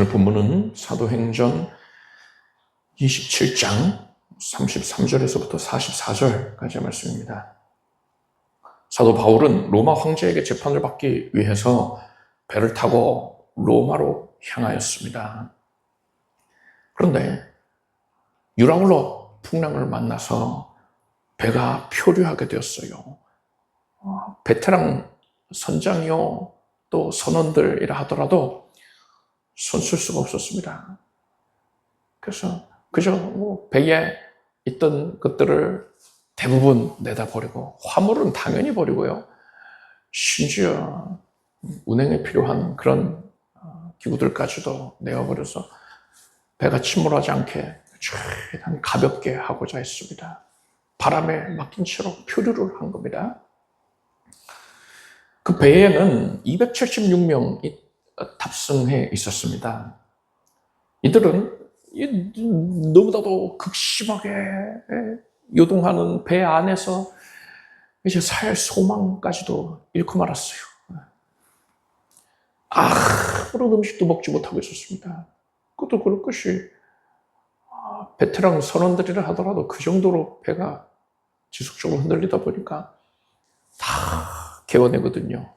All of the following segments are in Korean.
오늘 본문은 사도행전 27장 33절에서부터 44절까지의 말씀입니다. 사도 바울은 로마 황제에게 재판을 받기 위해서 배를 타고 로마로 향하였습니다. 그런데 유라굴로 풍랑을 만나서 배가 표류하게 되었어요. 베테랑 선장이요 또 선원들이라 하더라도 손쓸 수가 없었습니다. 그래서 그저 배에 있던 것들을 대부분 내다 버리고, 화물은 당연히 버리고요, 심지어 운행에 필요한 그런 기구들까지도 내어버려서 배가 침몰하지 않게 최대한 가볍게 하고자 했습니다. 바람에 맡긴 채로 표류를 한 겁니다. 그 배에는 276명이 탑승해 있었습니다. 이들은 너무나도 극심하게 요동하는 배 안에서 이제 살 소망까지도 잃고 말았어요. 아무런 음식도 먹지 못하고 있었습니다. 그것도 그럴 것이 베테랑 선원들이라 하더라도 그 정도로 배가 지속적으로 흔들리다 보니까 다 개워내거든요.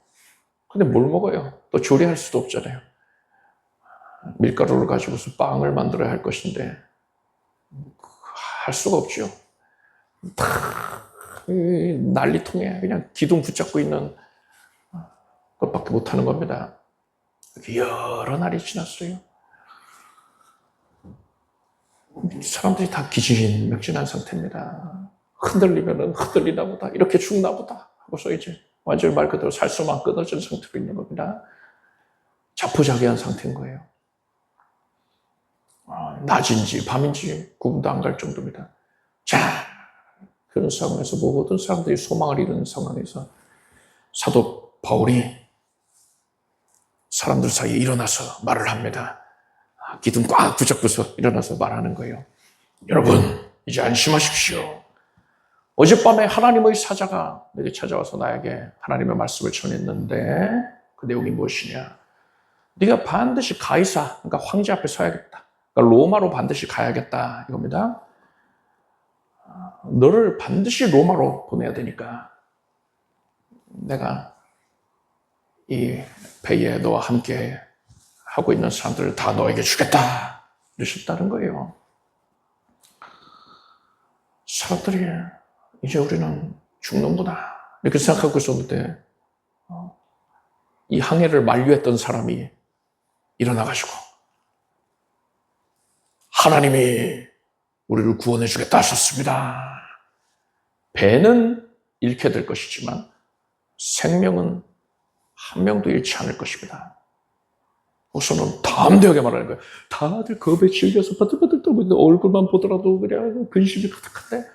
근데 뭘 먹어요? 또 조리할 수도 없잖아요. 밀가루를 가지고서 빵을 만들어야 할 것인데 할 수가 없죠. 다 난리통에 그냥 기둥 붙잡고 있는 것밖에 못하는 겁니다. 여러 날이 지났어요. 사람들이 다 기진맥진한 상태입니다. 흔들리면 흔들리나 보다, 이렇게 죽나 보다 하고서 이제 완전히 말 그대로 살수만 끊어진 상태로 있는 겁니다. 자포자기한 상태인 거예요. 낮인지 밤인지 구분도 안 갈 정도입니다. 자, 그런 상황에서 모든 사람들이 소망을 잃은 상황에서 사도 바울이 사람들 사이에 일어나서 말을 합니다. 기둥 꽉 붙잡고서 일어나서 말하는 거예요. 여러분, 이제 안심하십시오. 어젯밤에 하나님의 사자가 내게 찾아와서 나에게 하나님의 말씀을 전했는데 그 내용이 무엇이냐? 네가 반드시 가이사, 그러니까 황제 앞에 서야겠다. 그러니까 로마로 반드시 가야겠다 이겁니다. 너를 반드시 로마로 보내야 되니까 내가 이 배에 너와 함께 하고 있는 사람들을 다 너에게 주겠다 이러셨다는 거예요. 사람들이 이제 우리는 죽는구나 이렇게 생각하고 있었는데 이 항해를 만류했던 사람이 일어나가지고 하나님이 우리를 구원해 주겠다 하셨습니다. 배는 잃게 될 것이지만 생명은 한 명도 잃지 않을 것입니다. 우선은 담대하게 말하는 거예요. 다들 겁에 질려서 버들버들 떨고 있는데 얼굴만 보더라도 그냥 근심이 가득한데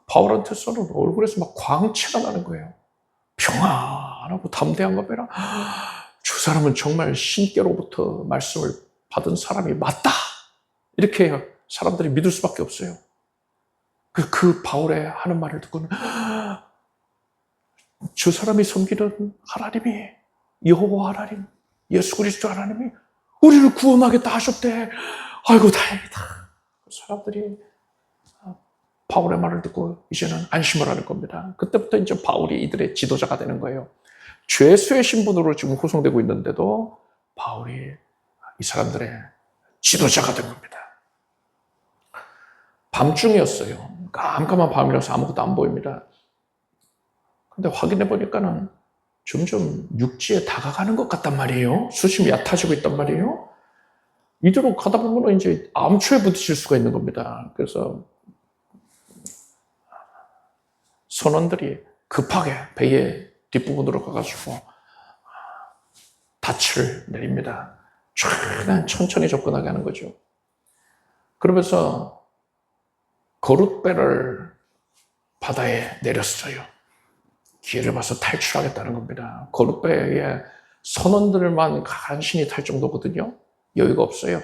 바울한테서는 얼굴에서 막 광채가 나는 거예요. 평안하고 담대한 거 봐라. 저 사람은 정말 신께로부터 말씀을 받은 사람이 맞다. 이렇게 사람들이 믿을 수밖에 없어요. 그 바울의 하는 말을 듣고는 저 사람이 섬기는 하나님이, 여호와 하나님, 예수 그리스도 하나님이 우리를 구원하겠다 하셨대. 아이고 다행이다. 사람들이 바울의 말을 듣고 이제는 안심을 하는 겁니다. 그때부터 이제 바울이 이들의 지도자가 되는 거예요. 죄수의 신분으로 지금 호송되고 있는데도 바울이 이 사람들의 지도자가 된 겁니다. 밤중이었어요. 깜깜한 밤이라서 아무것도 안 보입니다. 근데 확인해 보니까는 점점 육지에 다가가는 것 같단 말이에요. 수심이 얕아지고 있단 말이에요. 이대로 가다 보면 이제 암초에 부딪힐 수가 있는 겁니다. 그래서 선원들이 급하게 배의 뒷부분으로 가가지고 닻을 내립니다. 최대한 천천히 접근하게 하는 거죠. 그러면서 거룻배를 바다에 내렸어요. 기회를 봐서 탈출하겠다는 겁니다. 거룻배에 선원들만 간신히 탈 정도거든요. 여유가 없어요.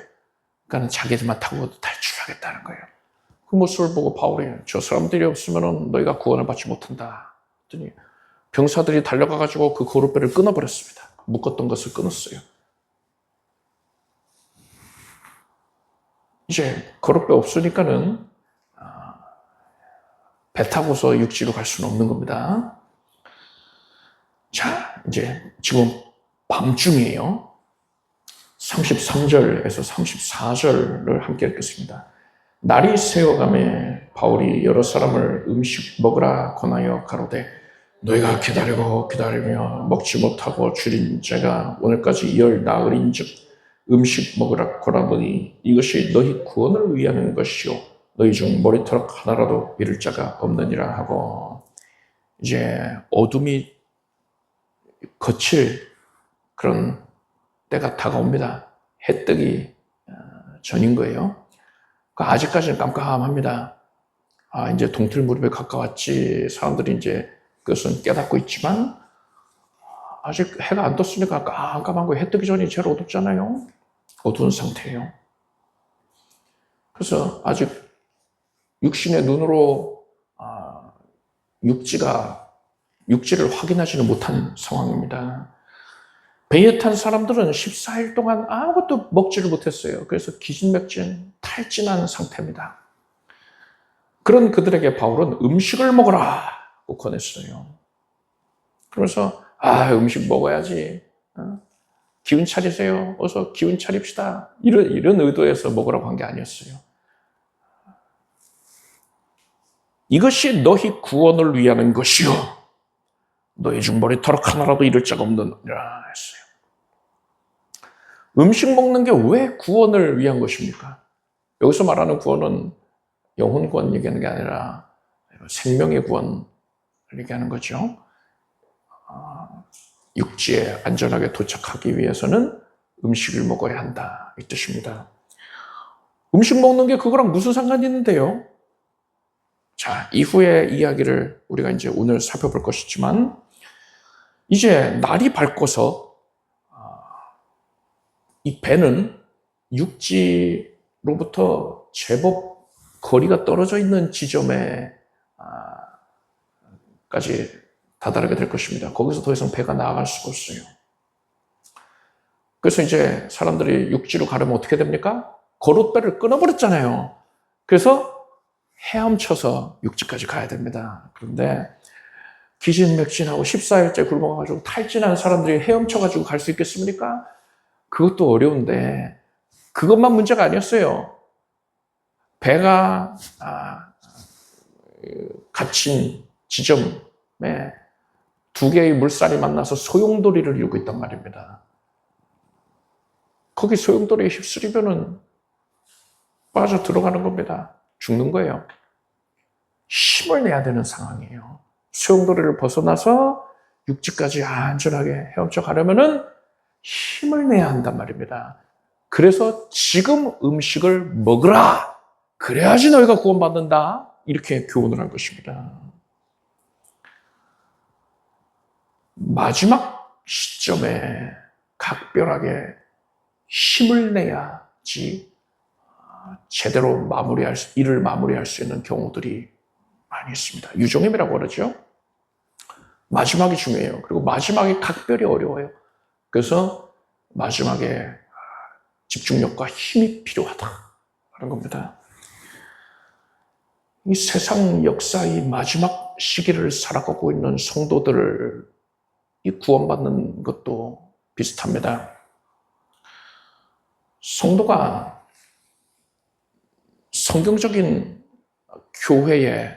그러니까 자기들만 타고 탈출하겠다는 거예요. 그 모습을 보고 바울이 저 사람들이 없으면 너희가 구원을 받지 못한다. 그랬더니 병사들이 달려가가지고 그 거룻배를 끊어버렸습니다. 묶었던 것을 끊었어요. 이제 거룩배 없으니까는 배 타고서 육지로 갈 수는 없는 겁니다. 자, 이제 지금 밤중이에요. 33절에서 34절을 함께 읽겠습니다. 날이 새어가매 바울이 여러 사람을 음식 먹으라 권하여 가로되 너희가 기다리고 기다리며 먹지 못하고 줄인 자가 오늘까지 열 나흘인즉 음식 먹으라 권하더니 이것이 너희 구원을 위하는 것이요 너희 중 머리털 하나라도 잃을 자가 없느니라 하고, 이제 어둠이 거칠 그런 때가 다가옵니다. 해뜨기 전인 거예요. 아직까지는 깜깜합니다. 이제 동틀 무렵에 가까웠지. 사람들이 이제 그것은 깨닫고 있지만 아직 해가 안 떴으니까 깜깜한 거예요. 해 뜨기 전이 제일 어둡잖아요. 어두운 상태예요. 그래서 아직 육신의 눈으로 육지를 확인하지는 못한 상황입니다. 배에 탄 사람들은 14일 동안 아무것도 먹지를 못했어요. 그래서 기진맥진, 탈진한 상태입니다. 그런 그들에게 바울은 음식을 먹으라고 권했어요. 그러면서 음식 먹어야지. 기운 차리세요. 어서 기운 차립시다. 이런 의도에서 먹으라고 한 게 아니었어요. 이것이 너희 구원을 위하는 것이요 너희 중 머리털 하나라도 잃을 자가 없느니라 했어요. 음식 먹는 게 왜 구원을 위한 것입니까? 여기서 말하는 구원은 영혼 구원 얘기하는 게 아니라 생명의 구원을 얘기하는 거죠. 육지에 안전하게 도착하기 위해서는 음식을 먹어야 한다, 이 뜻입니다. 음식 먹는 게 그거랑 무슨 상관이 있는데요? 자, 이후의 이야기를 우리가 이제 오늘 살펴볼 것이지만, 이제 날이 밝고서 이 배는 육지로부터 제법 거리가 떨어져 있는 지점에 까지 다다르게 될 것입니다. 거기서 더 이상 배가 나아갈 수가 없어요. 그래서 이제 사람들이 육지로 가려면 어떻게 됩니까? 거룻배를 끊어버렸잖아요. 그래서 헤엄쳐서 육지까지 가야 됩니다. 그런데 기진맥진하고 14일째 굶어가지고 탈진한 사람들이 헤엄쳐가지고 갈 수 있겠습니까? 그것도 어려운데 그것만 문제가 아니었어요. 배가 갇힌 지점에 두 개의 물살이 만나서 소용돌이를 이루고 있단 말입니다. 거기 소용돌이에 휩쓸리면은 빠져 들어가는 겁니다. 죽는 거예요. 힘을 내야 되는 상황이에요. 소용돌이를 벗어나서 육지까지 안전하게 헤엄쳐 가려면은 힘을 내야 한단 말입니다. 그래서 지금 음식을 먹으라. 그래야지 너희가 구원받는다. 이렇게 교훈을 한 것입니다. 마지막 시점에 각별하게 힘을 내야지 제대로 일을 마무리할 수 있는 경우들이 많이 있습니다. 유종임이라고 그러죠. 마지막이 중요해요. 그리고 마지막이 각별히 어려워요. 그래서 마지막에 집중력과 힘이 필요하다는 겁니다. 이 세상 역사의 마지막 시기를 살아가고 있는 성도들을 구원받는 것도 비슷합니다. 성도가 성경적인 교회에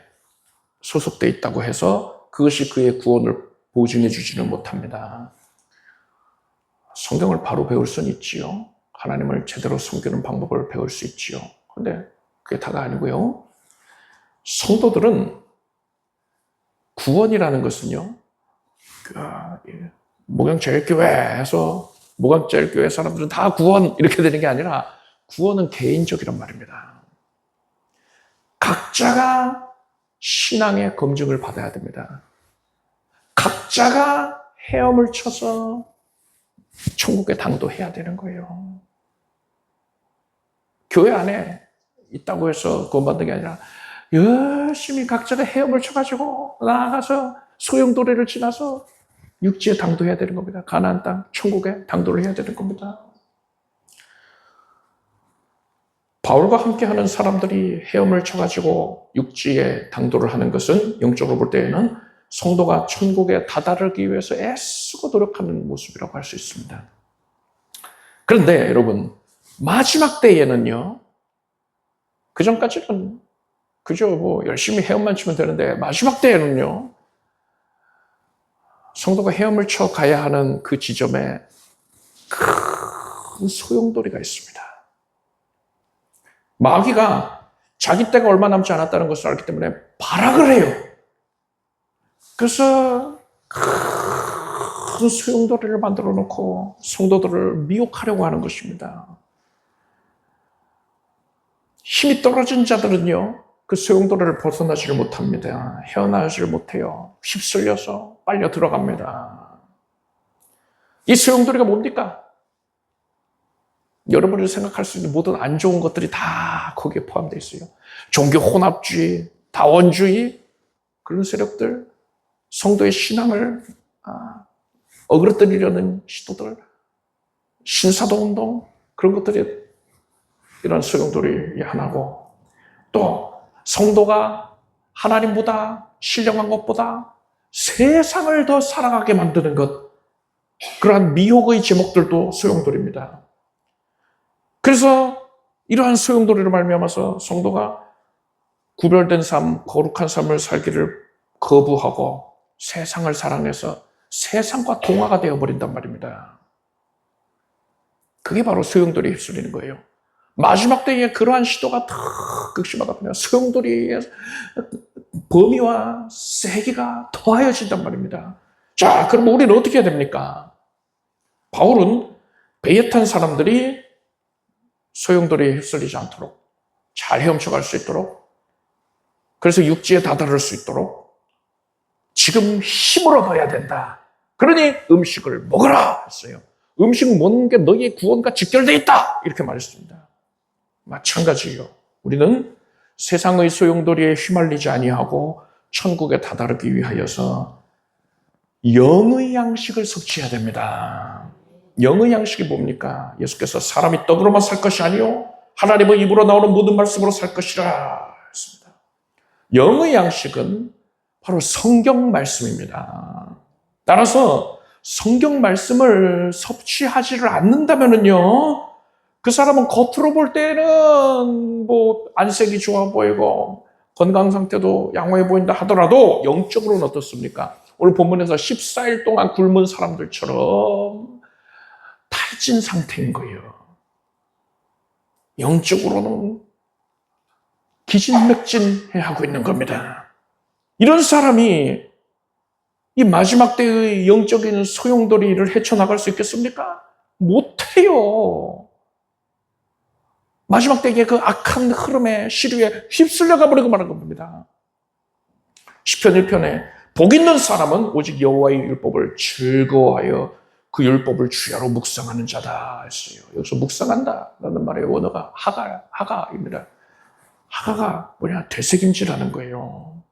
소속되어 있다고 해서 그것이 그의 구원을 보증해 주지는 못합니다. 성경을 바로 배울 수는 있지요. 하나님을 제대로 섬기는 방법을 배울 수 있지요. 그런데 그게 다가 아니고요. 성도들은 구원이라는 것은요, 목양제일교회에서 목양제일교회 사람들은 다 구원 이렇게 되는 게 아니라 구원은 개인적이란 말입니다. 각자가 신앙의 검증을 받아야 됩니다. 각자가 헤엄을 쳐서 천국에 당도해야 되는 거예요. 교회 안에 있다고 해서 구원받는 게 아니라 열심히 각자가 헤엄을 쳐가지고 나아가서 소용돌이를 지나서 육지에 당도해야 되는 겁니다. 가나안 땅, 천국에 당도를 해야 되는 겁니다. 바울과 함께하는 사람들이 헤엄을 쳐가지고 육지에 당도를 하는 것은 영적으로 볼 때에는 성도가 천국에 다다르기 위해서 애쓰고 노력하는 모습이라고 할 수 있습니다. 그런데 여러분, 마지막 때에는요, 그 전까지는 그저 열심히 헤엄만 치면 되는데, 마지막 때에는요, 성도가 헤엄을 쳐 가야 하는 그 지점에 큰 소용돌이가 있습니다. 마귀가 자기 때가 얼마 남지 않았다는 것을 알기 때문에 발악을 해요. 그래서 큰 소용돌이를 만들어 놓고 성도들을 미혹하려고 하는 것입니다. 힘이 떨어진 자들은요, 그 소용돌이를 벗어나지를 못합니다. 헤어나오지를 못해요. 휩쓸려서 빨려 들어갑니다. 이 소용돌이가 뭡니까? 여러분이 생각할 수 있는 모든 안 좋은 것들이 다 거기에 포함되어 있어요. 종교 혼합주의, 다원주의, 그런 세력들, 성도의 신앙을 어그러뜨리려는 시도들, 신사도 운동, 그런 것들이 이런 소용돌이의 하나고, 또 성도가 하나님보다 신령한 것보다 세상을 더 사랑하게 만드는 것, 그러한 미혹의 제목들도 소용돌이입니다. 그래서 이러한 소용돌이로 말미암아서 성도가 구별된 삶, 거룩한 삶을 살기를 거부하고 세상을 사랑해서 세상과 동화가 되어버린단 말입니다. 그게 바로 소용돌이에 휩쓸리는 거예요. 마지막 때에 그러한 시도가 더 극심하다 보면 소용돌이의 범위와 세기가 더하여진단 말입니다. 자, 그럼 우리는 어떻게 해야 됩니까? 바울은 배에 탄 사람들이 소용돌이에 휩쓸리지 않도록, 잘 헤엄쳐갈 수 있도록, 그래서 육지에 다다를 수 있도록 지금 힘을 얻어야 된다. 그러니 음식을 먹어라 했어요. 음식 먹는 게 너희의 구원과 직결되어 있다, 이렇게 말했습니다. 마찬가지요. 우리는 세상의 소용돌이에 휘말리지 아니하고 천국에 다다르기 위하여서 영의 양식을 섭취해야 됩니다. 영의 양식이 뭡니까? 예수께서 사람이 떡으로만 살 것이 아니요 하나님의 입으로 나오는 모든 말씀으로 살 것이라 했습니다. 영의 양식은 바로 성경 말씀입니다. 따라서 성경 말씀을 섭취하지를 않는다면요, 그 사람은 겉으로 볼 때는 안색이 좋아 보이고 건강 상태도 양호해 보인다 하더라도 영적으로는 어떻습니까? 오늘 본문에서 14일 동안 굶은 사람들처럼 탈진 상태인 거예요. 영적으로는 기진맥진해하고 있는 겁니다. 이런 사람이 이 마지막 때의 영적인 소용돌이를 헤쳐나갈 수 있겠습니까? 못해요. 마지막 때의 그 악한 흐름에 시류에 휩쓸려가 버리고 마는 겁니다. 시편 1편에 복 있는 사람은 오직 여호와의 율법을 즐거워하여 그 율법을 주야로 묵상하는 자다 했어요. 여기서 묵상한다라는 말의 원어가 하가입니다. 하가가 뭐냐? 되새김질하는 거예요.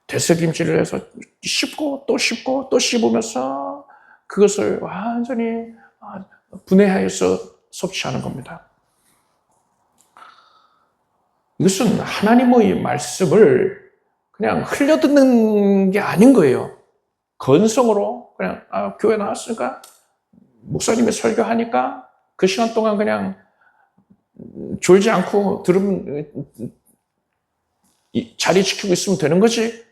되새김질을 해서 씹고 또 씹고 또 씹으면서 그것을 완전히 분해하여서 섭취하는 겁니다. 이것은 하나님의 말씀을 그냥 흘려듣는 게 아닌 거예요. 건성으로 그냥 교회 나왔으니까 목사님이 설교하니까 그 시간 동안 그냥 졸지 않고 들으면 자리 지키고 있으면 되는 거지.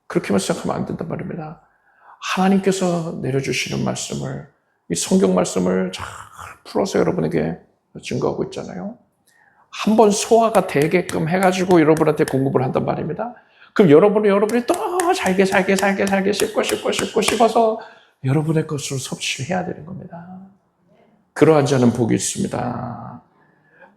그렇게만 생각하면 안 된단 말입니다. 하나님께서 내려주시는 말씀을, 이 성경 말씀을 잘 풀어서 여러분에게 증거하고 있잖아요. 한번 소화가 되게끔 해가지고 여러분한테 공급을 한단 말입니다. 그럼 여러분이 또 잘게 씹어서 여러분의 것으로 섭취를 해야 되는 겁니다. 그러한 자는 복이 있습니다.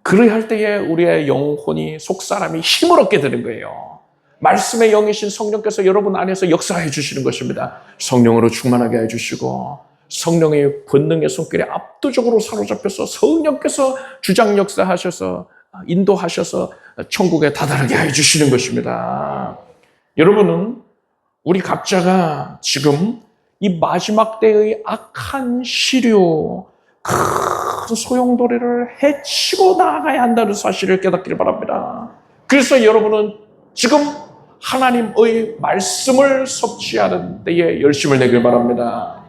그래야 할 때에 우리의 영혼이, 속사람이 힘을 얻게 되는 거예요. 말씀의 영이신 성령께서 여러분 안에서 역사해 주시는 것입니다. 성령으로 충만하게 해주시고 성령의 권능의 손길에 압도적으로 사로잡혀서 성령께서 주장 역사하셔서 인도하셔서 천국에 다다르게 해주시는 것입니다. 여러분은, 우리 각자가 지금 이 마지막 때의 악한 시류, 큰 큰 소용돌이를 헤치고 나아가야 한다는 사실을 깨닫기를 바랍니다. 그래서 여러분은 지금 하나님의 말씀을 섭취하는 데에 열심을 내길 바랍니다.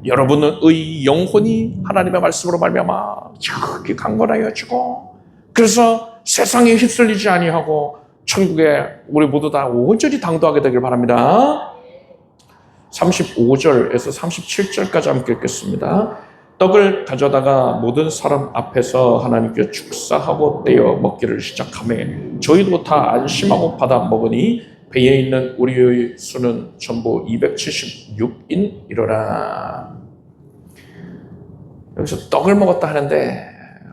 여러분의 영혼이 하나님의 말씀으로 말미암아 저기 강건하여지고, 그래서 세상에 휩쓸리지 아니하고 천국에 우리 모두 다 온전히 당도하게 되길 바랍니다. 35절에서 37절까지 함께 읽겠습니다. 떡을 가져다가 모든 사람 앞에서 하나님께 축사하고 떼어 먹기를 시작하매 저희도 다 안심하고 받아 먹으니 배에 있는 우리의 수는 전부 276인이로라. 여기서 떡을 먹었다 하는데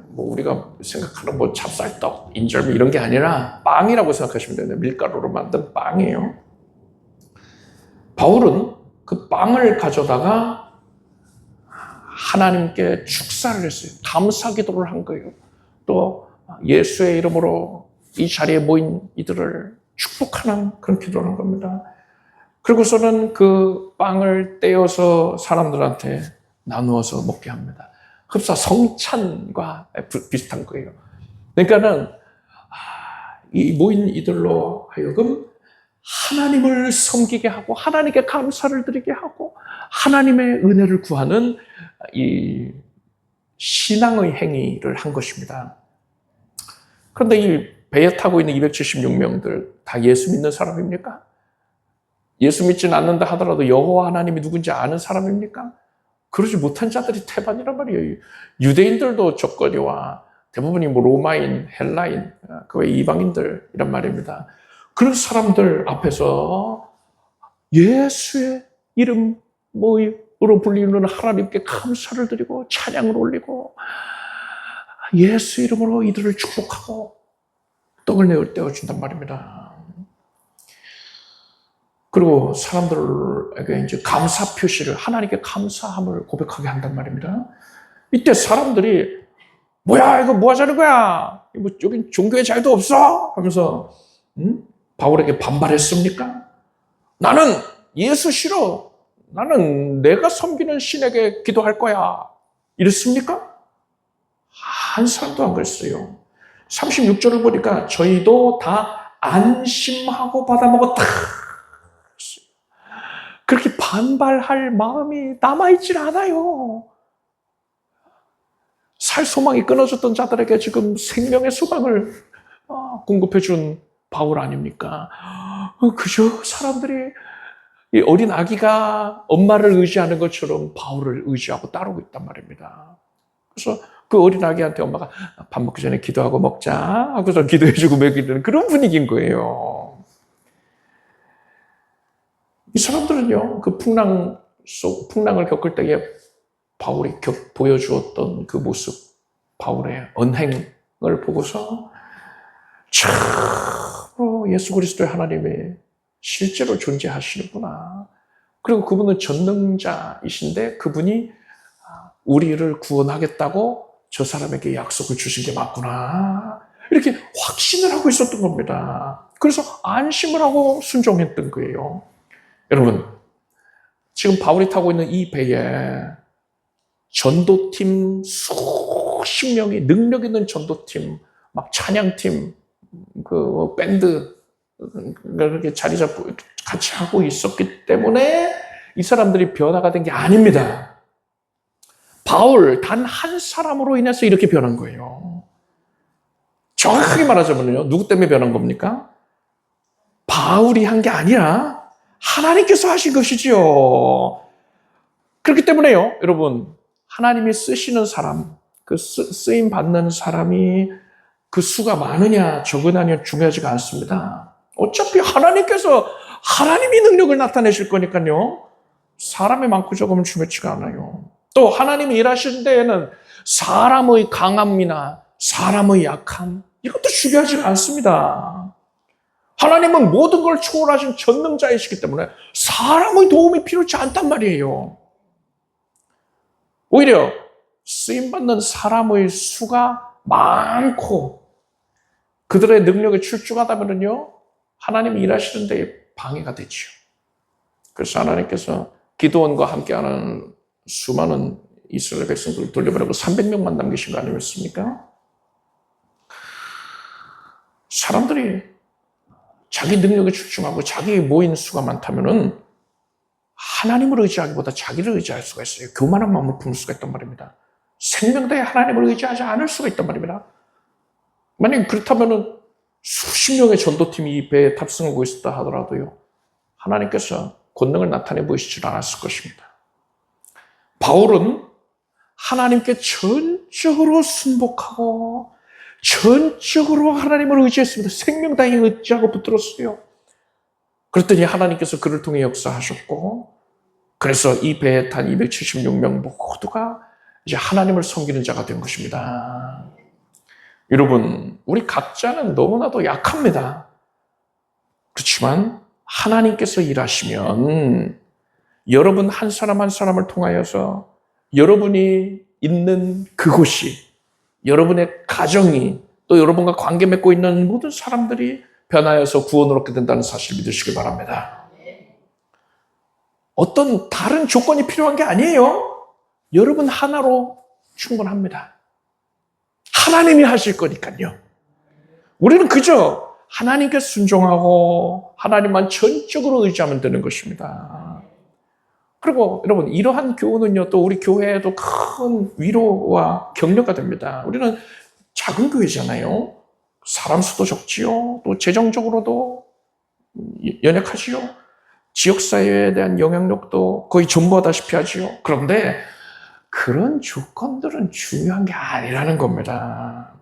뭐 우리가 생각하는 뭐 찹쌀떡, 인절미 이런 게 아니라 빵이라고 생각하시면 됩니다. 밀가루로 만든 빵이에요. 바울은 그 빵을 가져다가 하나님께 축사를 했어요. 감사 기도를 한 거예요. 또 예수의 이름으로 이 자리에 모인 이들을 축복하는 그런 기도를 한 겁니다. 그리고서는 그 빵을 떼어서 사람들한테 나누어서 먹게 합니다. 흡사 성찬과 비슷한 거예요. 그러니까는 이 모인 이들로 하여금 하나님을 섬기게 하고 하나님께 감사를 드리게 하고 하나님의 은혜를 구하는 이 신앙의 행위를 한 것입니다. 그런데 이 배에 타고 있는 276명들 다 예수 믿는 사람입니까? 예수 믿지는 않는다 하더라도 여호와 하나님이 누군지 아는 사람입니까? 그러지 못한 자들이 태반이란 말이에요. 유대인들도 적거리와 대부분이 뭐 로마인, 헬라인, 그 외 이방인들 이란 말입니다. 그런 사람들 앞에서 예수의 이름으로 불리는 하나님께 감사를 드리고 찬양을 올리고 예수 이름으로 이들을 축복하고 떡을 떼어준단 말입니다. 그리고 사람들에게 이제 감사 표시를, 하나님께 감사함을 고백하게 한단 말입니다. 이때 사람들이 뭐야 이거 뭐 하자는 거야? 뭐 여긴 종교의 자유도 없어? 하면서 바울에게 반발했습니까? 나는 예수 싫어. 나는 내가 섬기는 신에게 기도할 거야. 이랬습니까? 한 사람도 안 그랬어요. 36절을 보니까 저희도 다 안심하고 받아먹었다. 그렇게 반발할 마음이 남아있질 않아요. 살 소망이 끊어졌던 자들에게 지금 생명의 소망을 공급해준 바울 아닙니까? 그저 사람들이 이 어린 아기가 엄마를 의지하는 것처럼 바울을 의지하고 따르고 있단 말입니다. 그래서 그 어린 아기한테 엄마가 밥 먹기 전에 기도하고 먹자 하고서 기도해주고 먹이는 그런 분위기인 거예요. 이 사람들은요, 그 풍랑을 겪을 때에 바울이 보여주었던 그 모습, 바울의 언행을 보고서 참으로 예수 그리스도의 하나님이 실제로 존재하시는구나. 그리고 그분은 전능자이신데 그분이 우리를 구원하겠다고 저 사람에게 약속을 주신 게 맞구나. 이렇게 확신을 하고 있었던 겁니다. 그래서 안심을 하고 순종했던 거예요. 여러분, 지금 바울이 타고 있는 이 배에 전도팀 수십 명이, 능력 있는 전도팀, 막 찬양팀, 그 밴드 이렇게 자리 잡고 같이 하고 있었기 때문에 이 사람들이 변화가 된 게 아닙니다. 바울 단 한 사람으로 인해서 이렇게 변한 거예요. 정확하게 말하자면요, 누구 때문에 변한 겁니까? 바울이 한 게 아니라 하나님께서 하신 것이지요. 그렇기 때문에요, 여러분, 하나님이 쓰시는 사람, 그 쓰임 받는 사람이 그 수가 많으냐 적으냐 중요하지가 않습니다. 어차피 하나님이 능력을 나타내실 거니까요, 사람이 많고 적으면 중요치가 않아요. 또 하나님이 일하시는 데에는 사람의 강함이나 사람의 약함, 이것도 중요하지가 않습니다. 하나님은 모든 걸 초월하신 전능자이시기 때문에 사람의 도움이 필요치 않단 말이에요. 오히려 쓰임받는 사람의 수가 많고 그들의 능력이 출중하다면요, 하나님이 일하시는 데 방해가 되죠. 그래서 하나님께서 기도원과 함께하는 수많은 이스라엘 백성들을 돌려보내고 300명만 남기신 거 아니었습니까? 사람들이 자기 능력에 출중하고 자기 모인 수가 많다면은 하나님을 의지하기보다 자기를 의지할 수가 있어요. 교만한 마음을 품을 수가 있단 말입니다. 생명다에 하나님을 의지하지 않을 수가 있단 말입니다. 만약 그렇다면은 수십 명의 전도팀이 이 배에 탑승하고 있었다 하더라도요, 하나님께서 권능을 나타내 보이시지 않았을 것입니다. 바울은 하나님께 전적으로 순복하고 전적으로 하나님을 의지했습니다. 생명다에 의지하고 붙들었어요. 그랬더니 하나님께서 그를 통해 역사하셨고, 그래서 이 배에 탄 276명 모두가 이제 하나님을 섬기는 자가 된 것입니다. 여러분, 우리 각자는 너무나도 약합니다. 그렇지만 하나님께서 일하시면 여러분 한 사람 한 사람을 통하여서 여러분이 있는 그곳이, 여러분의 가정이, 또 여러분과 관계 맺고 있는 모든 사람들이 변하여서 구원을 얻게 된다는 사실을 믿으시길 바랍니다. 어떤 다른 조건이 필요한 게 아니에요. 여러분 하나로 충분합니다. 하나님이 하실 거니까요. 우리는 그저 하나님께 순종하고 하나님만 전적으로 의지하면 되는 것입니다. 그리고 여러분, 이러한 교훈은요, 또 우리 교회에도 큰 위로와 격려가 됩니다. 우리는 작은 교회잖아요. 사람 수도 적지요. 또 재정적으로도 연약하지요. 지역사회에 대한 영향력도 거의 전무하다시피 하지요. 그런데 그런 조건들은 중요한 게 아니라는 겁니다.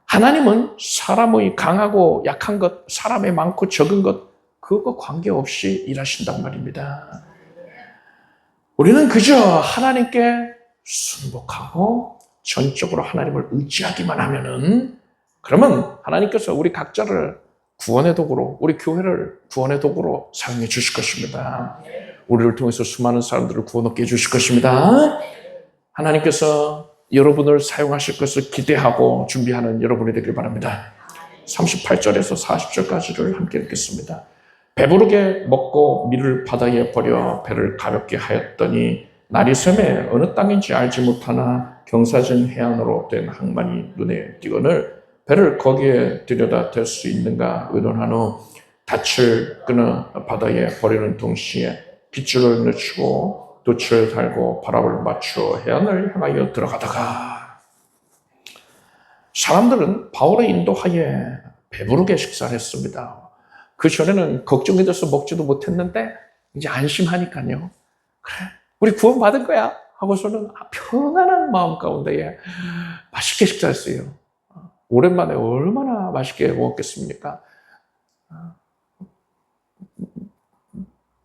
하나님은 사람의 강하고 약한 것, 사람의 많고 적은 것, 그거 관계없이 일하신단 말입니다. 우리는 그저 하나님께 순복하고 전적으로 하나님을 의지하기만 하면은, 그러면 하나님께서 우리 각자를 구원의 도구로, 우리 교회를 구원의 도구로 사용해 주실 것입니다. 우리를 통해서 수많은 사람들을 구원 얻게 해 주실 것입니다. 하나님께서 여러분을 사용하실 것을 기대하고 준비하는 여러분이 되길 바랍니다. 38절에서 40절까지를 함께 읽겠습니다. 배부르게 먹고 밀을 바다에 버려 배를 가볍게 하였더니 날이 새매 어느 땅인지 알지 못하나 경사진 해안으로 된 항만이 눈에 띄거늘 배를 거기에 들여다 댈 수 있는가 의논한 후 닻을 끊어 바다에 버리는 동시에 빗줄을 늦추고 돛을 달고 바람을 맞추어 해안을 향하여 들어가다가, 사람들은 바울의 인도하에 배부르게 식사를 했습니다. 그 전에는 걱정이 돼서 먹지도 못했는데 이제 안심하니까요, 그래, 우리 구원 받은 거야 하고서는 평안한 마음 가운데에 맛있게 식사했어요. 오랜만에 얼마나 맛있게 먹었겠습니까?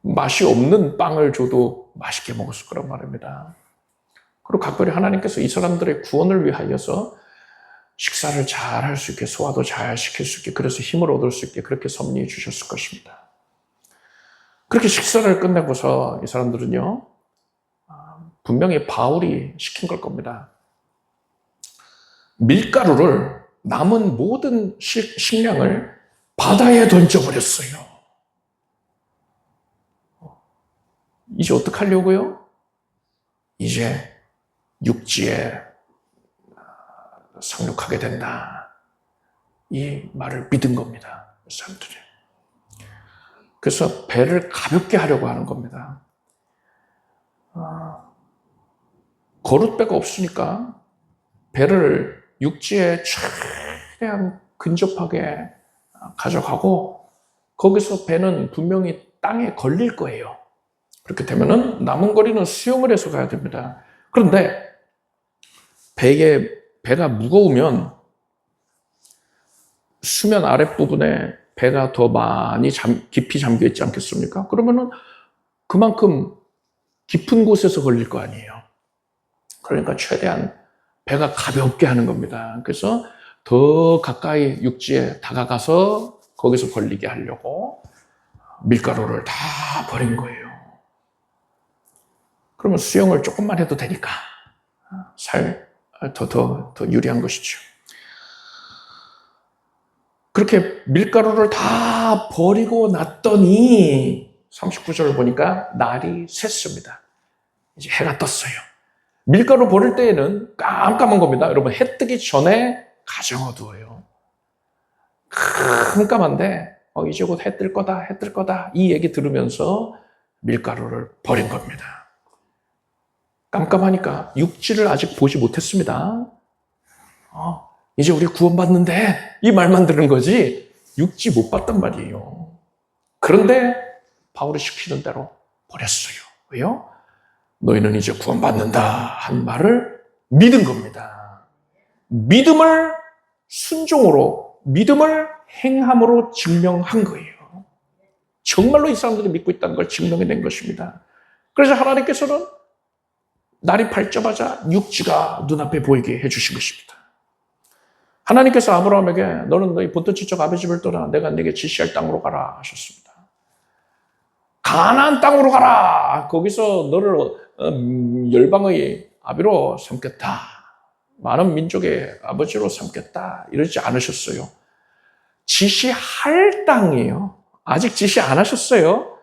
맛이 없는 빵을 줘도 맛있게 먹었을 거란 말입니다. 그리고 각별히 하나님께서 이 사람들의 구원을 위하여서 식사를 잘 할 수 있게, 소화도 잘 시킬 수 있게, 그래서 힘을 얻을 수 있게 그렇게 섭리해 주셨을 것입니다. 그렇게 식사를 끝내고서 이 사람들은요, 분명히 바울이 시킨 걸 겁니다. 밀가루를, 남은 모든 식량을 바다에 던져버렸어요. 이제 어떡하려고요? 이제 육지에 상륙하게 된다. 이 말을 믿은 겁니다, 사람들이. 그래서 배를 가볍게 하려고 하는 겁니다. 거룻배가 없으니까 배를 육지에 최대한 근접하게 가져가고, 거기서 배는 분명히 땅에 걸릴 거예요. 그렇게 되면은 남은 거리는 수영을 해서 가야 됩니다. 그런데 배가 무거우면 수면 아랫부분에 배가 더 많이 깊이 잠겨 있지 않겠습니까? 그러면은 그만큼 깊은 곳에서 걸릴 거 아니에요. 그러니까 최대한 배가 가볍게 하는 겁니다. 그래서 더 가까이 육지에 다가가서 거기서 걸리게 하려고 밀가루를 다 버린 거예요. 그러면 수영을 조금만 해도 되니까 더 유리한 것이죠. 그렇게 밀가루를 다 버리고 났더니 39절을 보니까 날이 샜습니다. 이제 해가 떴어요. 밀가루 버릴 때에는 깜깜한 겁니다. 여러분, 해 뜨기 전에 가장 어두워요. 깜깜한데 이제 곧 해 뜰 거다, 해 뜰 거다 이 얘기 들으면서 밀가루를 버린 겁니다. 깜깜하니까 육지를 아직 보지 못했습니다. 이제 우리 구원받는데 이 말만 들은 거지 육지 못 봤단 말이에요. 그런데 바울이 시키는 대로 버렸어요. 왜요? 너희는 이제 구원받는다 한 말을 믿은 겁니다. 믿음을 순종으로, 믿음을 행함으로 증명한 거예요. 정말로 이 사람들이 믿고 있다는 걸 증명해낸 것입니다. 그래서 하나님께서는 날이 밝자마자 육지가 눈앞에 보이게 해주신 것입니다. 하나님께서 아브라함에게 너는 너희 본토 지쪽 아버지 집을 떠나 내가 네게 지시할 땅으로 가라 하셨습니다. 가나안 땅으로 가라. 거기서 너를 열방의 아비로 삼겠다. 많은 민족의 아버지로 삼겠다. 이러지 않으셨어요. 지시할 땅이에요. 아직 지시 안 하셨어요.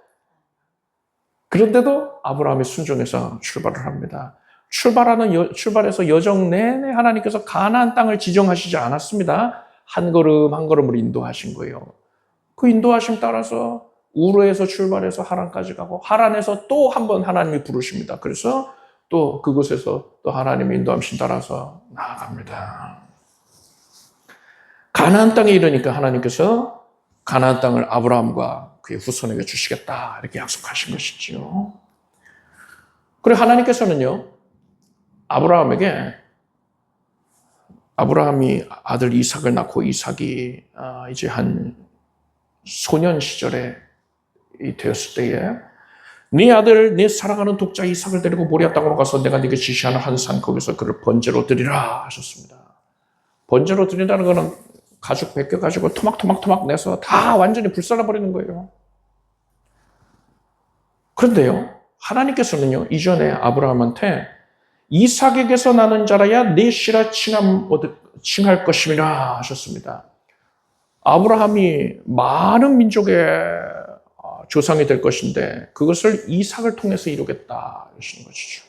그런데도 아브라함이 순종해서 출발을 합니다. 출발해서 여정 내내 하나님께서 가나안 땅을 지정하시지 않았습니다. 한 걸음 한 걸음을 인도하신 거예요. 그 인도하심 따라서 우르에서 출발해서 하란까지 가고 하란에서 또 한 번 하나님이 부르십니다. 그래서 또 그곳에서 또 하나님의 인도하심 따라서 나아갑니다. 가나안 땅에 이르니까 하나님께서 가나안 땅을 아브라함과 그의 후손에게 주시겠다 이렇게 약속하신 것이지요. 그리고 하나님께서는요 아브라함이 아들 이삭을 낳고 이삭이 이제 한 소년 시절에 되었을 때에 네 아들 네 사랑하는 독자 이삭을 데리고 모리아 땅으로 가서 내가 네게 지시하는 한 산 거기서 그를 번제로 드리라 하셨습니다. 번제로 드린다는 것은 가죽 벗겨가지고 토막토막 내서 다 완전히 불살라버리는 거예요. 그런데요 하나님께서는요 이전에 아브라함한테 이삭에게서 나는 자라야 네 씨라 칭할 것임이라 하셨습니다. 아브라함이 많은 민족의 조상이 될 것인데 그것을 이삭을 통해서 이루겠다 하시는 것이죠.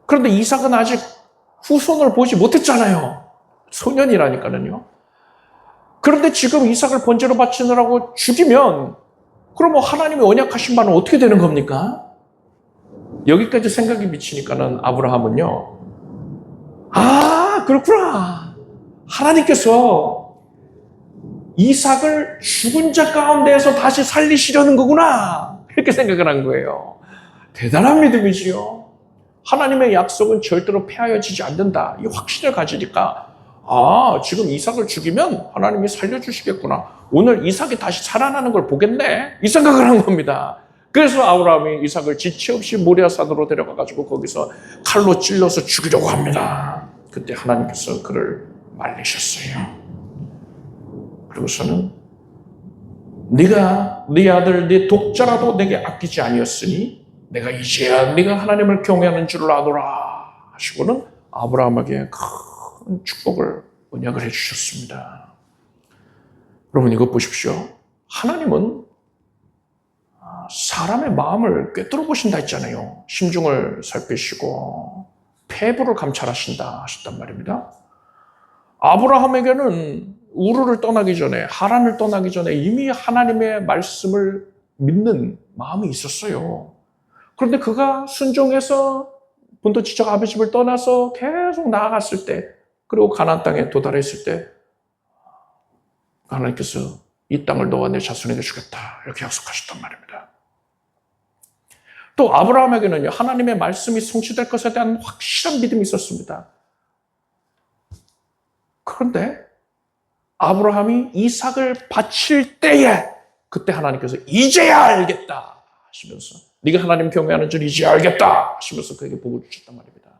그런데 이삭은 아직 후손을 보지 못했잖아요. 소년이라니까요. 그런데 지금 이삭을 번제로 바치느라고 죽이면 그럼 하나님이 언약하신 바는 어떻게 되는 겁니까? 여기까지 생각이 미치니까는 아브라함은요. 그렇구나. 하나님께서 이삭을 죽은 자 가운데에서 다시 살리시려는 거구나. 이렇게 생각을 한 거예요. 대단한 믿음이지요. 하나님의 약속은 절대로 폐하여지지 않는다. 이 확신을 가지니까 지금 이삭을 죽이면 하나님이 살려주시겠구나. 오늘 이삭이 다시 살아나는 걸 보겠네. 이 생각을 한 겁니다. 그래서 아브라함이 이삭을 지체 없이 모리아산으로 데려가가지고 거기서 칼로 찔러서 죽이려고 합니다. 그때 하나님께서 그를 말리셨어요. 그리고서는 네가 네 아들 네 독자라도 내게 아끼지 아니었으니 내가 이제야 네가 하나님을 경외하는 줄을 아노라 하시고는 아브라함에게 큰 축복을 언약을 해주셨습니다. 여러분 이것 보십시오. 하나님은 사람의 마음을 꿰뚫어 보신다 했잖아요. 심중을 살피시고 폐부를 감찰하신다 하셨단 말입니다. 아브라함에게는 우르를 떠나기 전에 하란을 떠나기 전에 이미 하나님의 말씀을 믿는 마음이 있었어요. 그런데 그가 순종해서 본토 지적 아버지 집을 떠나서 계속 나아갔을 때 그리고 가나안 땅에 도달했을 때 하나님께서 이 땅을 너와 내 자손에게 주겠다 이렇게 약속하셨단 말입니다. 또 아브라함에게는요 하나님의 말씀이 성취될 것에 대한 확실한 믿음이 있었습니다. 그런데 아브라함이 이삭을 바칠 때에 그때 하나님께서 이제야 알겠다 하시면서 네가 하나님 경외하는 줄 이제야 알겠다 하시면서 그에게 복을 주셨단 말입니다.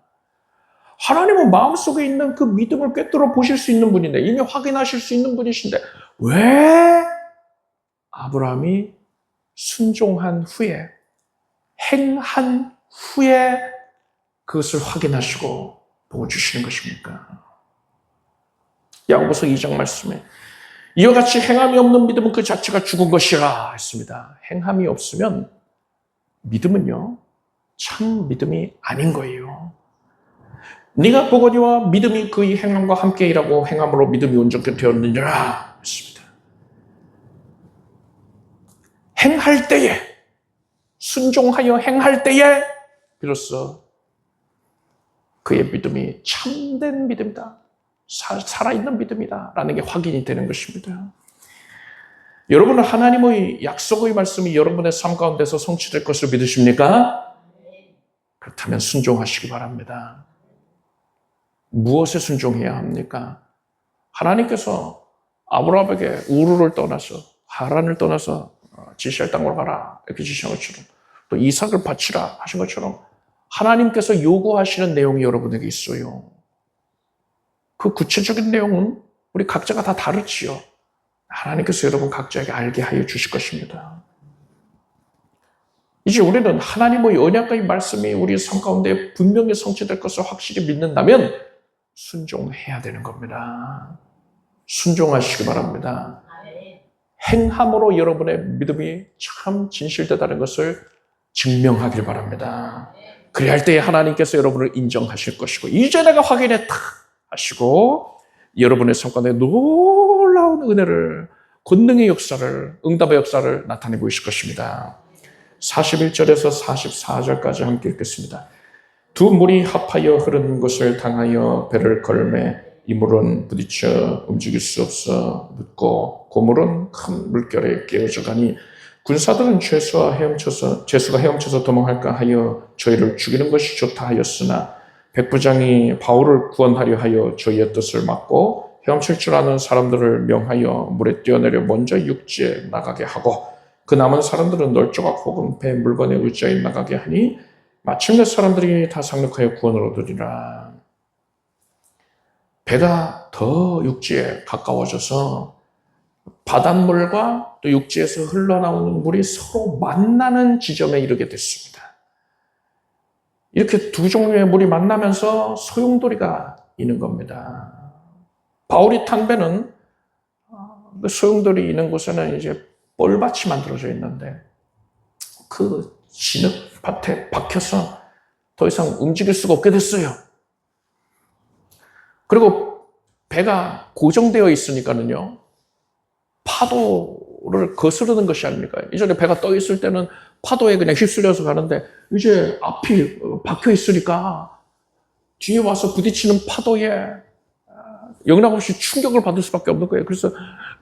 하나님은 마음속에 있는 그 믿음을 꿰뚫어 보실 수 있는 분인데 이미 확인하실 수 있는 분이신데 왜 아브라함이 순종한 후에 행한 후에 그것을 확인하시고 복을 주시는 것입니까? 야고보서 2장 말씀에 이와 같이 행함이 없는 믿음은 그 자체가 죽은 것이라 했습니다. 행함이 없으면 믿음은요 참 믿음이 아닌 거예요. 네가 보거니와 믿음이 그의 행함과 함께 일하고 행함으로 믿음이 온전케 되었느니라 했습니다. 행할 때에, 순종하여 행할 때에 비로소 그의 믿음이 참된 믿음이다, 살아있는 믿음이다 라는 게 확인이 되는 것입니다. 여러분은 하나님의 약속의 말씀이 여러분의 삶 가운데서 성취될 것을 믿으십니까? 그렇다면 순종하시기 바랍니다. 무엇에 순종해야 합니까? 하나님께서 아브라함에게 우르를 떠나서 하란을 떠나서 지시할 땅으로 가라 이렇게 지시한 것처럼, 또 이삭을 바치라 하신 것처럼 하나님께서 요구하시는 내용이 여러분에게 있어요. 그 구체적인 내용은 우리 각자가 다 다르지요. 하나님께서 여러분 각자에게 알게 하여 주실 것입니다. 이제 우리는 하나님의 언약의 말씀이 우리 삶 가운데 분명히 성취될 것을 확실히 믿는다면 순종해야 되는 겁니다. 순종하시기 바랍니다. 행함으로 여러분의 믿음이 참 진실되다는 것을 증명하길 바랍니다. 그래야 할 때에 하나님께서 여러분을 인정하실 것이고, 이제 내가 확인했다 하시고 여러분의 삶 가운데 놀라운 은혜를, 권능의 역사를, 응답의 역사를 나타내 보이실 것입니다. 41절에서 44절까지 함께 읽겠습니다. 두 물이 합하여 흐르는 곳을 당하여 배를 걸매 이 물은 부딪혀 움직일 수 없어 묻고 고물은 큰 물결에 깨어져 가니 군사들은 죄수가 헤엄쳐서 도망할까 하여 저희를 죽이는 것이 좋다 하였으나 백부장이 바울을 구원하려 하여 저희의 뜻을 막고 헤엄칠 줄 아는 사람들을 명하여 물에 뛰어내려 먼저 육지에 나가게 하고 그 남은 사람들은 널조각 혹은 배 물건에 의지하여 나가게 하니 마침내 사람들이 다 상륙하여 구원을 얻으리라. 배가 더 육지에 가까워져서 바닷물과 또 육지에서 흘러나오는 물이 서로 만나는 지점에 이르게 됐습니다. 이렇게 두 종류의 물이 만나면서 소용돌이가 있는 겁니다. 바울이 탄 배는 그 소용돌이 있는 곳에는 이제 뻘밭이 만들어져 있는데 그 진흙밭에 박혀서 더 이상 움직일 수가 없게 됐어요. 그리고 배가 고정되어 있으니까는요, 파도를 거스르는 것이 아닙니까? 이전에 배가 떠 있을 때는 파도에 그냥 휩쓸려서 가는데 이제 앞이 박혀 있으니까 뒤에 와서 부딪히는 파도에 영락없이 충격을 받을 수밖에 없는 거예요. 그래서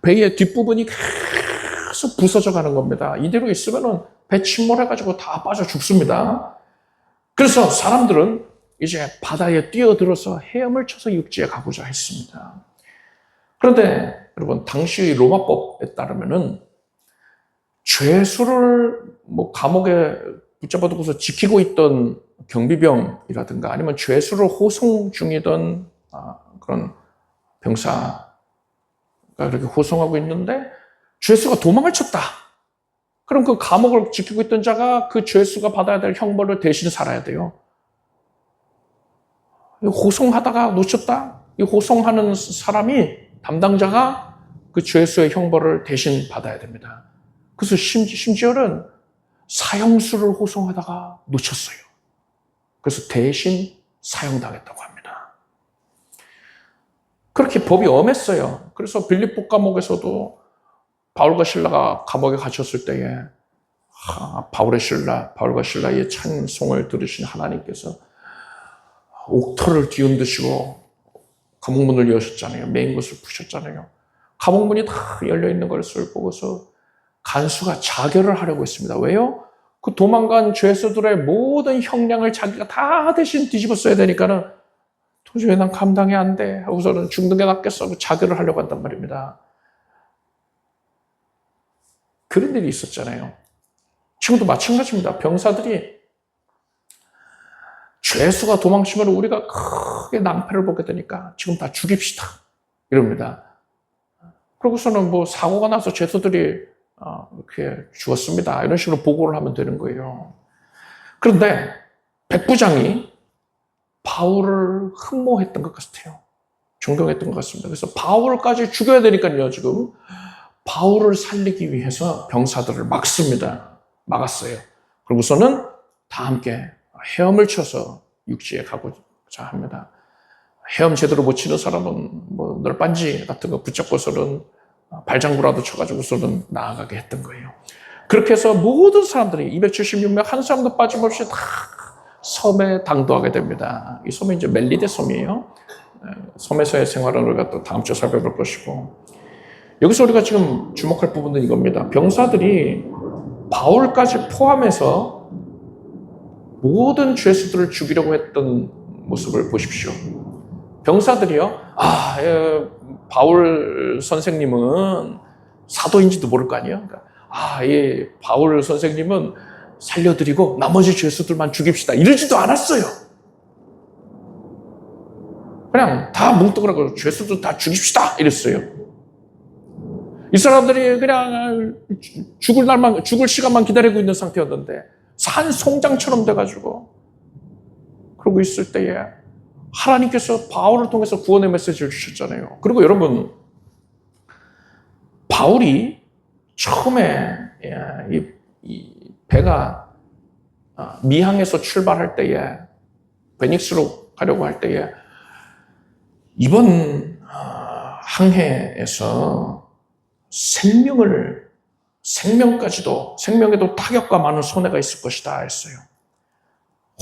배의 뒷부분이 계속 부서져 가는 겁니다. 이대로 있으면은 배 침몰해가지고 다 빠져 죽습니다. 그래서 사람들은 이제 바다에 뛰어들어서 헤엄을 쳐서 육지에 가고자 했습니다. 그런데 여러분, 당시의 로마법에 따르면은 죄수를 감옥에 붙잡아두고서 지키고 있던 경비병이라든가 아니면 죄수를 호송 중이던 그런 병사가 이렇게 호송하고 있는데 죄수가 도망을 쳤다. 그럼 그 감옥을 지키고 있던 자가 그 죄수가 받아야 될 형벌을 대신 살아야 돼요. 호송하다가 놓쳤다. 이 호송하는 사람이, 담당자가 그 죄수의 형벌을 대신 받아야 됩니다. 그래서 심지어는 사형수를 호송하다가 놓쳤어요. 그래서 대신 사형당했다고 합니다. 그렇게 법이 엄했어요. 그래서 빌립보 감옥에서도 바울과 실라가 감옥에 갇혔을 때에 바울과 실라의 찬송을 들으신 하나님께서 옥터를 뒤흔드시고 감옥문을 여셨잖아요. 메인 것을 푸셨잖아요. 감옥문이 다 열려있는 것을 보고서 간수가 자결을 하려고 했습니다. 왜요? 그 도망간 죄수들의 모든 형량을 자기가 다 대신 뒤집어 써야 되니까는 도저히 난 감당이 안 돼 하고서는 죽는 게 낫겠어 하고 자결을 하려고 한단 말입니다. 그런 일이 있었잖아요. 지금도 마찬가지입니다. 병사들이 죄수가 도망치면 우리가 크게 낭패를 보게 되니까 지금 다 죽입시다 이럽니다. 그러고서는 사고가 나서 죄수들이 이렇게 죽었습니다 이런 식으로 보고를 하면 되는 거예요. 그런데 백부장이 바울을 흠모했던 것 같아요. 존경했던 것 같습니다. 그래서 바울까지 죽여야 되니까요. 지금 바울을 살리기 위해서 병사들을 막았어요. 그러고서는 다 함께 헤엄을 쳐서 육지에 가고자 합니다. 헤엄 제대로 못 치는 사람은 뭐 널빤지 같은 거 붙잡고서는 발장구라도 쳐가지고서는 나아가게 했던 거예요. 그렇게 해서 모든 사람들이 276명 한 사람도 빠짐없이 다 섬에 당도하게 됩니다. 이 섬이 이제 멜리데 섬이에요. 섬에서의 생활은 우리가 또 다음 주에 살펴볼 것이고, 여기서 우리가 지금 주목할 부분은 이겁니다. 병사들이 바울까지 포함해서 모든 죄수들을 죽이려고 했던 모습을 보십시오. 병사들이요, 바울 선생님은 사도인지도 모를 거 아니에요. 이 바울 선생님은 살려드리고 나머지 죄수들만 죽입시다, 이러지도 않았어요. 그냥 다 뭉뚱그려서 죄수들 다 죽입시다 이랬어요. 이 사람들이 그냥 죽을 시간만 기다리고 있는 상태였는데 산 송장처럼 돼가지고 그러고 있을 때에 하나님께서 바울을 통해서 구원의 메시지를 주셨잖아요. 그리고 여러분, 바울이 처음에 이 배가 미항에서 출발할 때에, 베닉스로 가려고 할 때에, 이번 항해에서 생명에도 타격과 많은 손해가 있을 것이다 했어요.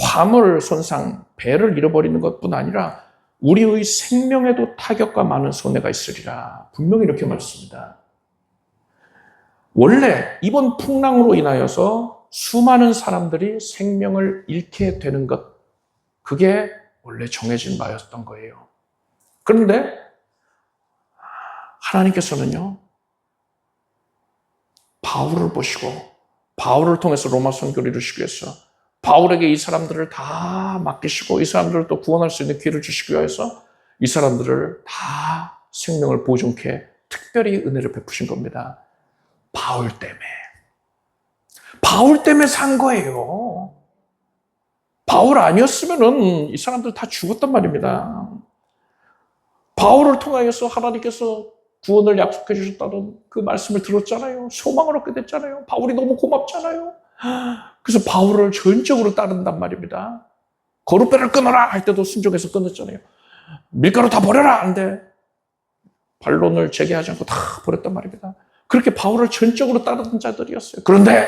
화물 손상, 배를 잃어버리는 것뿐 아니라 우리의 생명에도 타격과 많은 손해가 있으리라. 분명히 이렇게 말했습니다. 원래 이번 풍랑으로 인하여서 수많은 사람들이 생명을 잃게 되는 것, 그게 원래 정해진 바였던 거예요. 그런데 하나님께서는요, 바울을 보시고 바울을 통해서 로마 선교를 이루시기 위해서 바울에게 이 사람들을 다 맡기시고 이 사람들을 또 구원할 수 있는 기회를 주시기 위해서 이 사람들을 다 생명을 보존케 특별히 은혜를 베푸신 겁니다. 바울 때문에 산 거예요. 바울 아니었으면은 이 사람들 다 죽었단 말입니다. 바울을 통하여서 하나님께서 구원을 약속해 주셨다는 그 말씀을 들었잖아요. 소망을 얻게 됐잖아요. 바울이 너무 고맙잖아요. 그래서 바울을 전적으로 따른단 말입니다. 거룻배를 끊어라 할 때도 순종해서 끊었잖아요. 밀가루 다 버려라 하는데 반론을 제기하지 않고 다 버렸단 말입니다. 그렇게 바울을 전적으로 따르던 자들이었어요. 그런데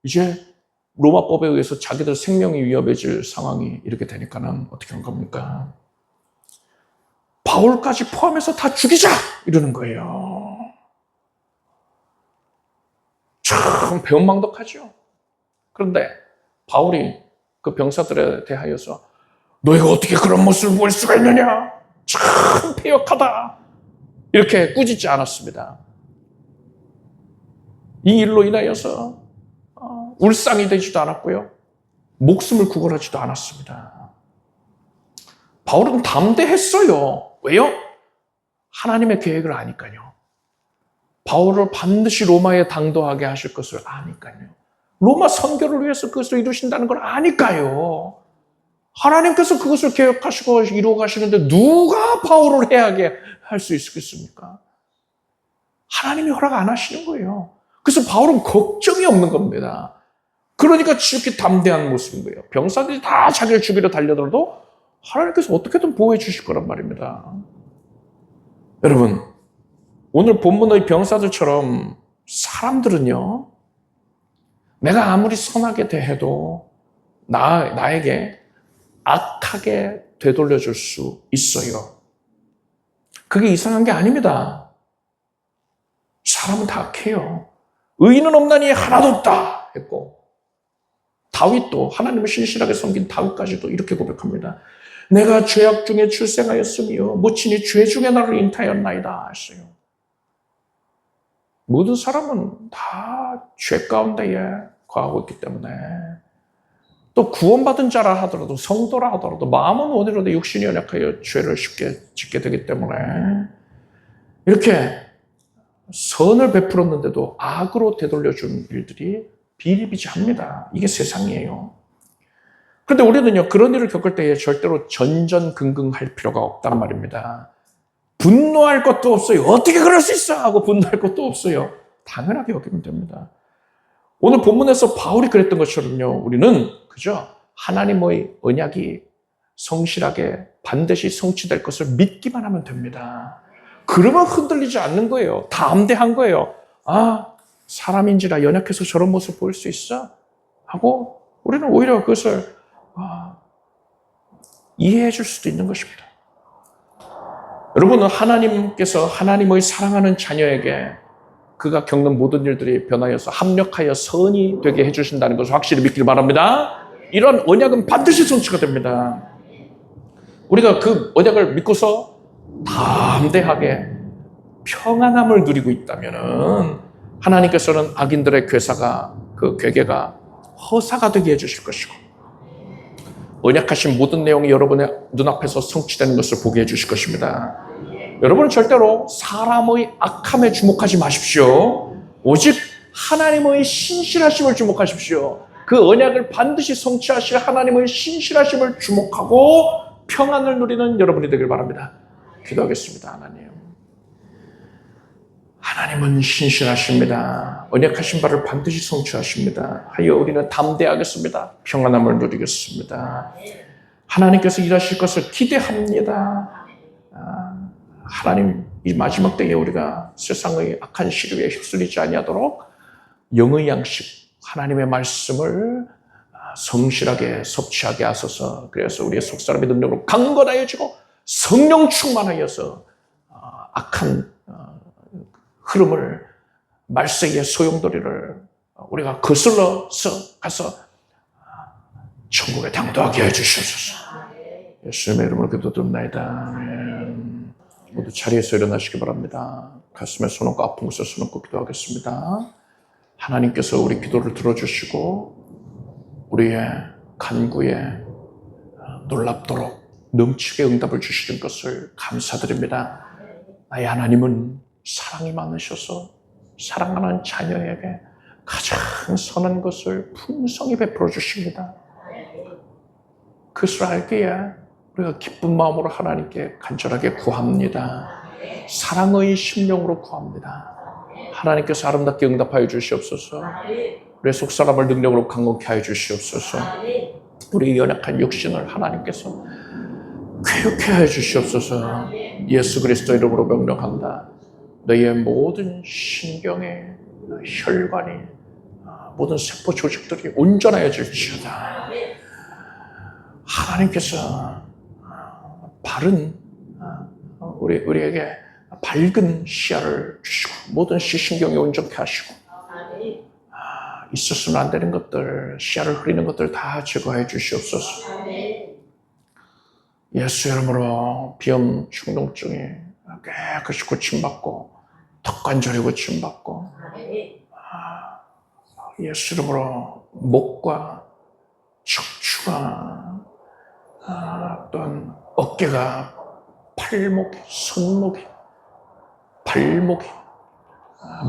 이제 로마법에 의해서 자기들 생명이 위협해질 상황이 이렇게 되니까는 어떻게 한 겁니까? 바울까지 포함해서 다 죽이자 이러는 거예요. 참 배은망덕하죠. 그런데 바울이 그 병사들에 대하여서 너희가 어떻게 그런 모습을 볼 수가 있느냐? 참 패역하다. 이렇게 꾸짖지 않았습니다. 이 일로 인하여서 울상이 되지도 않았고요. 목숨을 구걸하지도 않았습니다. 바울은 담대했어요. 왜요? 하나님의 계획을 아니까요. 바울을 반드시 로마에 당도하게 하실 것을 아니까요. 로마 선교를 위해서 그것을 이루신다는 걸 아니까요. 하나님께서 그것을 계획하시고 이루어 가시는데 누가 바울을 해하게 할 수 있겠습니까? 하나님이 허락 안 하시는 거예요. 그래서 바울은 걱정이 없는 겁니다. 그러니까 이렇게 담대한 모습인 거예요. 병사들이 다 자기를 죽이려 달려들어도 하나님께서 어떻게든 보호해 주실 거란 말입니다. 여러분, 오늘 본문의 병사들처럼 사람들은요, 내가 아무리 선하게 대해도 나에게 악하게 되돌려줄 수 있어요. 그게 이상한 게 아닙니다. 사람은 다 악해요. 의인은 없나니 하나도 없다 했고, 다윗도 하나님을 신실하게 섬긴 다윗까지도 이렇게 고백합니다. 내가 죄악 중에 출생하였으며 모친이 죄 중에 나를 잉타하였나이다 했어요. 모든 사람은 다 죄 가운데에 거하고 있기 때문에, 또 구원받은 자라 하더라도 성도라 하더라도 마음은 오늘도 육신이 연약하여 죄를 쉽게 짓게 되기 때문에 이렇게 선을 베풀었는데도 악으로 되돌려준 일들이 비일비재합니다. 이게 세상이에요. 그런데 우리는요, 그런 일을 겪을 때에 절대로 전전긍긍할 필요가 없단 말입니다. 분노할 것도 없어요. 어떻게 그럴 수 있어? 하고 분노할 것도 없어요. 당연하게 여기면 됩니다. 오늘 본문에서 바울이 그랬던 것처럼요, 우리는 그죠? 하나님의 언약이 성실하게 반드시 성취될 것을 믿기만 하면 됩니다. 그러면 흔들리지 않는 거예요. 담대한 거예요. 아, 사람인지라 연약해서 저런 모습 보일 수 있어? 하고 우리는 오히려 그것을 이해해 줄 수도 있는 것입니다. 여러분은 하나님께서 하나님의 사랑하는 자녀에게 그가 겪는 모든 일들이 변하여서 합력하여 선이 되게 해주신다는 것을 확실히 믿길 바랍니다. 이런 언약은 반드시 성취가 됩니다. 우리가 그 언약을 믿고서 담대하게 평안함을 누리고 있다면 하나님께서는 악인들의 괴사가 그 괴계가 허사가 되게 해주실 것이고 언약하신 모든 내용이 여러분의 눈앞에서 성취되는 것을 보게 해주실 것입니다. 여러분은 절대로 사람의 악함에 주목하지 마십시오. 오직 하나님의 신실하심을 주목하십시오. 그 언약을 반드시 성취하실 하나님의 신실하심을 주목하고 평안을 누리는 여러분이 되길 바랍니다. 기도하겠습니다. 하나님. 하나님은 신실하십니다. 언약하신 바를 반드시 성취하십니다. 하여 우리는 담대하겠습니다. 평안함을 누리겠습니다. 하나님께서 일하실 것을 기대합니다. 하나님, 이 마지막 때에 우리가 세상의 악한 시류에 휩쓸리지 아니하도록 영의 양식, 하나님의 말씀을 성실하게 섭취하게 하소서. 그래서 우리의 속사람의 능력으로 강건하여지고 성령 충만하여서 악한 흐름을 말세의 소용돌이를 우리가 거슬러서 가서 천국에 당도하게 해주시옵소서. 예수님의 이름으로 기도드립니다. 모두 자리에서 일어나시기 바랍니다. 가슴에 손 얹고 아픈 곳에 손 얹고 기도하겠습니다. 하나님께서 우리 기도를 들어주시고 우리의 간구에 놀랍도록 넘치게 응답을 주시는 것을 감사드립니다. 나의 하나님은 사랑이 많으셔서 사랑하는 자녀에게 가장 선한 것을 풍성히 베풀어 주십니다. 그것을 알기에 우리가 기쁜 마음으로 하나님께 간절하게 구합니다. 사랑의 심령으로 구합니다. 하나님께서 아름답게 응답하여 주시옵소서. 우리의 속사람을 능력으로 강건케 하여 주시옵소서. 우리 연약한 육신을 하나님께서 쾌유케 하여 주시옵소서. 예수 그리스도 이름으로 명령한다. 너희의 모든 신경에 혈관이 모든 세포 조직들이 온전하여질지어다. 하나님께서 바른 우리에게 밝은 시야를 주시고 모든 시신경이 온전케 하시고 있었으면 안 되는 것들, 시야를 흐리는 것들 다 제거해 주시옵소서. 예수 이름으로 비염 충동증이 깨끗이 고침받고 턱관절이 고침받고 예수 이름으로 목과 척추가 또한 어깨가 팔목이 손목이 발목이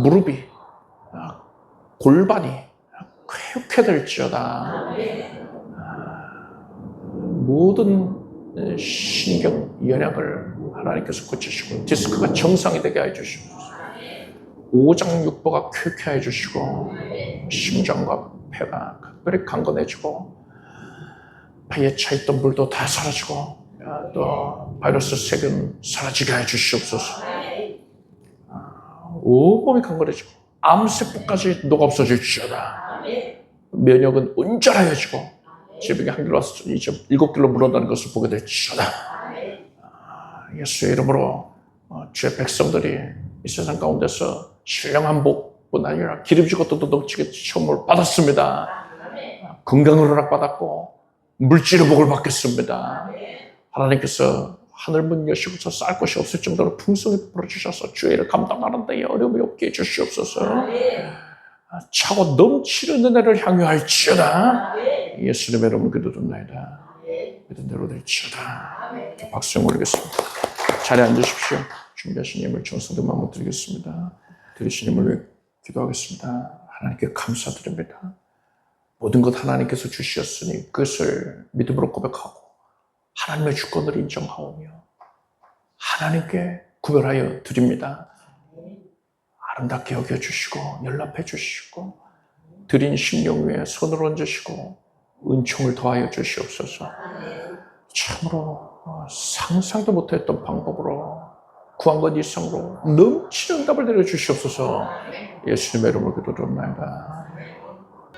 무릎이 골반이 쾌유케 될지어다. 모든 신경 연약을 하나님께서 고치시고 디스크가 정상이 되게 해주시고 오장육부가 쾌유케 해주시고 심장과 폐가 특별히 강건해지고 폐에 차있던 물도 다 사라지고 또 바이러스 세균 사라지게 해주시옵소서. 온몸이 강건해지고 암세포까지 녹아 없어질지어다. 면역은 온전하여지고 질병이 한 길로 와서 이제 7길로 물러나는 것을 보게 될지어다. 예수의 이름으로 주의 백성들이 이 세상 가운데서 신령한 복뿐 아니라 기름지고 또 넘치게 선물 받았습니다. 건강을 허락받았고 물질의 복을 받겠습니다. 하나님께서 하늘문 여시고서 쌀 것이 없을 정도로 풍성히 베풀어주셔서 주의 일을 감당하는 데에 어려움이 없게 해주시옵소서. 차고 넘치는 은혜를 향유할지어다. 예수님의 이름으로 기도드립니다. 믿은 대로 될지어다. 박수 올리겠습니다. 자리에 앉으십시오. 준비하신 예물 정성된 마음으로 드리겠습니다. 드리신 예물 위해 기도하겠습니다. 하나님께 감사드립니다. 모든 것 하나님께서 주셨으니 그것을 믿음으로 고백하고 하나님의 주권을 인정하오며 하나님께 구별하여 드립니다. 아름답게 여겨주시고 연락해 주시고 드린 심령 위에 손을 얹으시고 은총을 더하여 주시옵소서. 참으로 상상도 못했던 방법으로 구한 것 이상으로 넘치는 응답을 내려주시옵소서. 예수님의 이름으로 기도드립니다.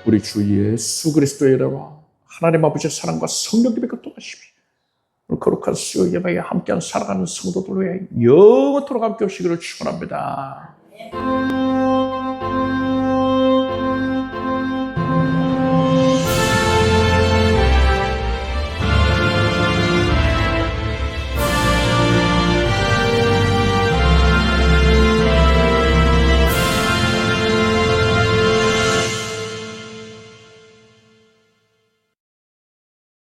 우리 주 예수 그리스도의 이름으로 하나님 아버지의 사랑과 성령님의 교통하심이 거룩한 수요 예배에 함께한 살아가는 성도들 위해 영원토록 함께 오시기를 축원합니다.